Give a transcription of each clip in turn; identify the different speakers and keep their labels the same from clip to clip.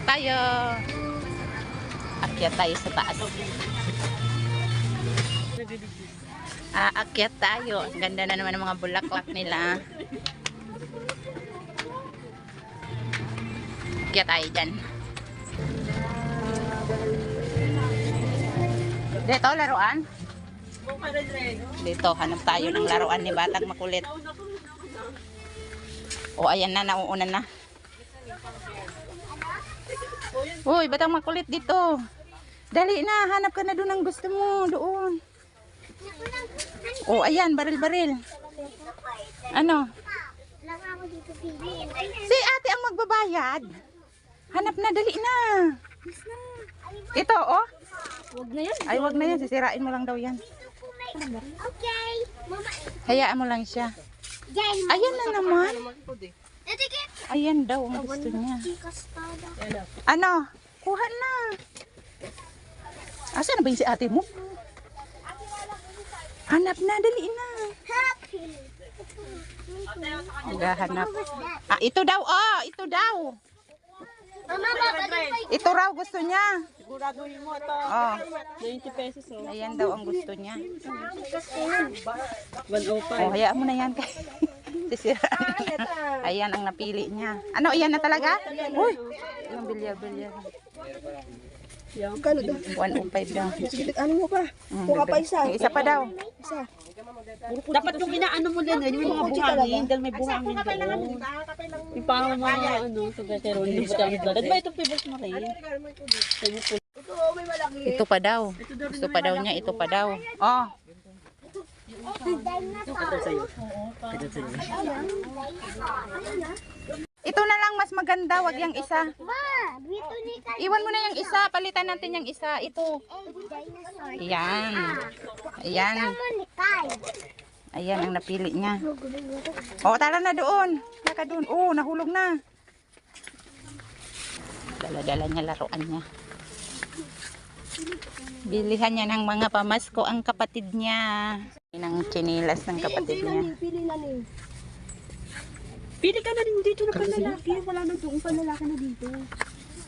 Speaker 1: tayo. Akyat tayo sa taas. Aakyat tayo. Ang ganda na naman ng mga bulaklak nila. Akyat tayo dyan. Dito, laruan? Dito, hanap tayo ng laruan ni Batang Makulit. O, ayan na, nauunan na. Uy, Batang Makulit dito. Dali na, hanap ka na doon ang gusto mo. Doon. O, ayan, baril-baril. Ano? Si ate ang magbabayad. Hanap na, dali na. Ito, oh.
Speaker 2: Wag na yan.
Speaker 1: Ay, wag na yan. Sisirain mo lang daw yan.
Speaker 2: Okay.
Speaker 1: Hayaan mo lang siya. Ayan na naman. Ayan daw ang gusto niya. Ano? Kuha na. Asan na ba yung si ate mo? Hanap na, dali na. Naghahanap. Ah, ito daw, oh. Ito daw. Ito raw gusto niya.
Speaker 3: Siguraduhin mo ito.
Speaker 1: Oh.
Speaker 3: 20 pesos oh.
Speaker 1: Ayan daw ang gusto niya.
Speaker 3: 105.
Speaker 1: Oh, hayaan mo na yan. Sisirain. Ayan ang napili niya. Ano, ayan na talaga? Uy! Yung bilyar-bilyar.
Speaker 3: Kano daw?
Speaker 1: 105 daw.
Speaker 3: Sige, ano mo pa? Kuha pa isa.
Speaker 1: Yung isa pa daw.
Speaker 3: Isa. Dapat yung inaano mo din, yung mga buhangin, dahil may buhangin doon. Yung parang mga ano, sugatero, hindi mo tayo naglalad. Ba itong pibos mo rin?
Speaker 1: Ito pa daw. Gusto pa daw niya, ito pa daw. Oh. Ito na lang mas maganda, wag yung isa. Iwan mo na yung isa, palitan natin yung isa. Ito. Ayan. Ayan. Ayan ang napili niya. O, tala na doon. Laka doon. Oh, nahulog na. Dala-dala niya laruan niya. Bilihan niya ng mga pamasko ang kapatid niya. Ng chinilas ng kapatid niya.
Speaker 3: Pili ka na rin dito na panlalaki. Wala na doon panlalaki na dito.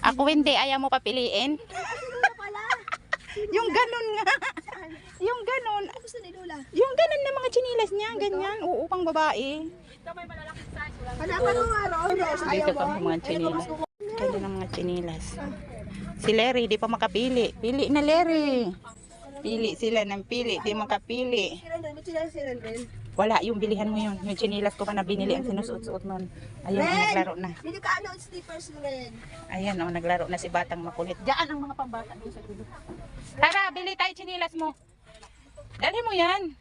Speaker 1: Ako hindi, ayaw mo papiliin. Yung ganun nga. Yung ganun. Yung ganun na mga chinilas niya. Ganyan. Oo, pang babae. Dito pa mga chinilas. Ganda ng mga chinilas. Si Larry, di pa makapili. Pili na Larry. Pili sila ng pili. Di makapili. Wala, yung bilihan mo yun. Yung chinilas ko pa na binili ang sinusuot-suot nun. Ayun, naglaro na.
Speaker 3: Hindi ka ano, slippers rin.
Speaker 1: Ayan, naglaro na si Batang Makulit. Diyan ang mga pambata doon sa dulo. Tara, bili tayo chinilas mo. Dali mo yan.